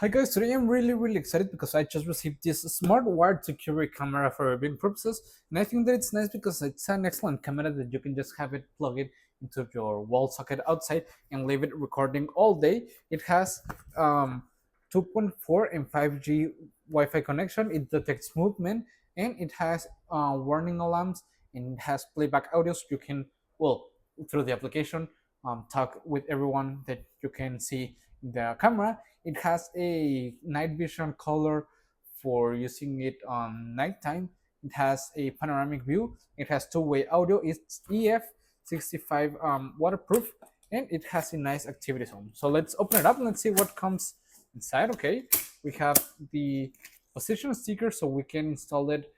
Hi guys, today I'm really excited because I just received this smart wired security camera for viewing purposes, and I think that it's nice because it's an excellent camera that you can just have it plug it into your wall socket outside and leave it recording all day. It has 2.4 and 5G Wi-Fi connection. It detects movement and it has warning alarms, and it has playback audio so you can, well, through the application, talk with everyone that you can see in the camera. It has a night vision color for using it on nighttime. It has a panoramic view. It has two-way audio. It's EF65 waterproof, and it has a nice activity zone. So let's open it up and let's see what comes inside. Okay, we have the position sticker, so we can install it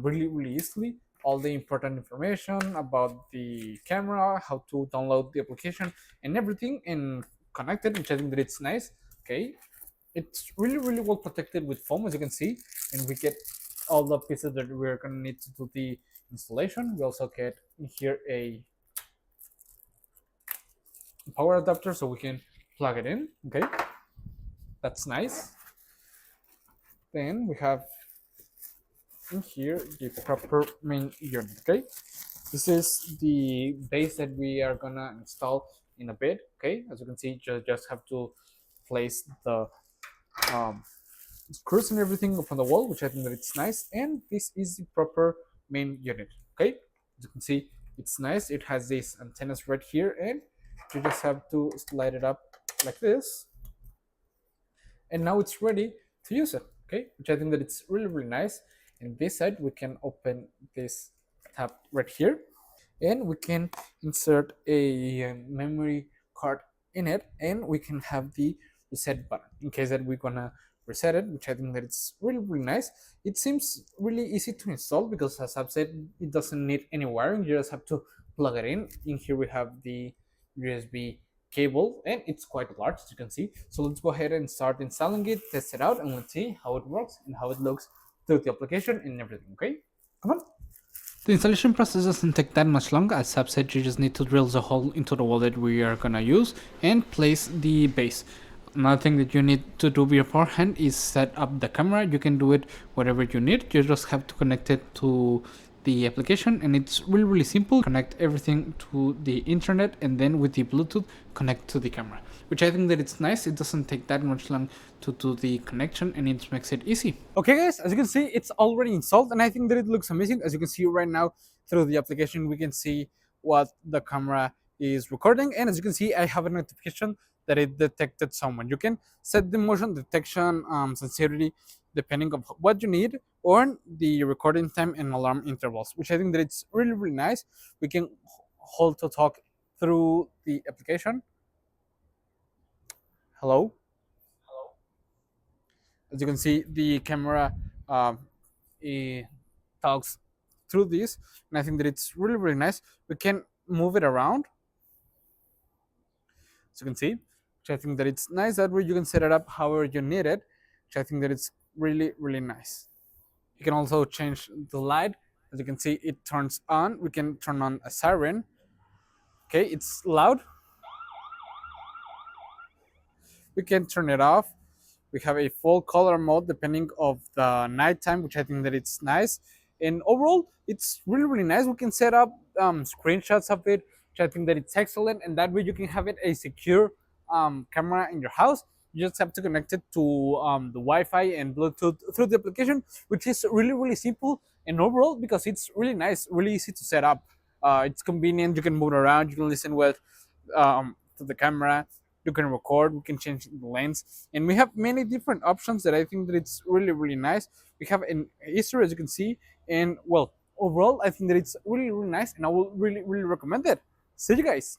really easily. All the important information about the camera, how to download the application, and everything, and connect it, which I think that it's nice. Okay, it's really well protected with foam, as you can see, and we get all the pieces that we're gonna need to do the installation. We also get in here a power adapter so we can plug it in. Okay, that's nice. Then we have in here the proper main unit. Okay, this is the base that we are gonna install in a bit. Okay, as you can see, just have to place the um, screws and everything up on the wall, which I think that it's nice. And this is the proper main unit. Okay, as you can see, it's nice. It has these antennas right here, and you just have to slide it up like this, and now it's ready to use it. Okay, which I think that it's really nice. And this side, we can open this tab right here, and we can insert a memory card in it, and we can have the reset button in case that we're gonna reset it, which I think that it's really nice. It seems really easy to install because, as I've said, it doesn't need any wiring. You just have to plug it in here we have the USB cable, and it's quite large, as you can see. So let's go ahead and start installing it, test it out, and let's see how it works and how it looks through the application and everything. Okay, come on. The installation process doesn't take that much long. As I've said, you just need to drill the hole into the wall that we are gonna use and place the base. Another thing that you need to do beforehand is set up the camera. You can do it whatever you need. You just have to connect it to the application, and it's really simple. Connect everything to the internet, and then with the Bluetooth connect to the camera, which I think that it's nice. It doesn't take that much long to do the connection, and it makes it easy. Okay guys, as you can see, it's already installed, and I think that it looks amazing. As you can see right now through the application, we can see what the camera is recording, and as you can see, I have a notification that it detected someone. You can set the motion detection sensitivity depending on what you need, or the recording time and alarm intervals, which I think that it's really nice. We can hold to talk through the application. Hello. As you can see, the camera uh, talks through this, and I think that it's really nice. We can move it around, as you can see, which I think that it's nice. That way you can set it up however you need it, which I think that it's really nice. You can also change the light. As you can see, it turns on. We can turn on a siren. Okay, it's loud. We can turn it off. We have a full color mode depending of the nighttime, which I think that it's nice. And overall, it's really nice. We can set up screenshots of it, which I think that it's excellent. And that way you can have it a secure camera in your house. You just have to connect it to the Wi-Fi and Bluetooth through the application, which is really simple. And overall, because it's really nice, really easy to set up. It's convenient. You can move it around. You can listen with to the camera. You can record. We can change the lens, and we have many different options that I think that it's really nice. We have an Easter, as you can see, and well, overall, I think that it's really nice, and I will really recommend it. See you guys.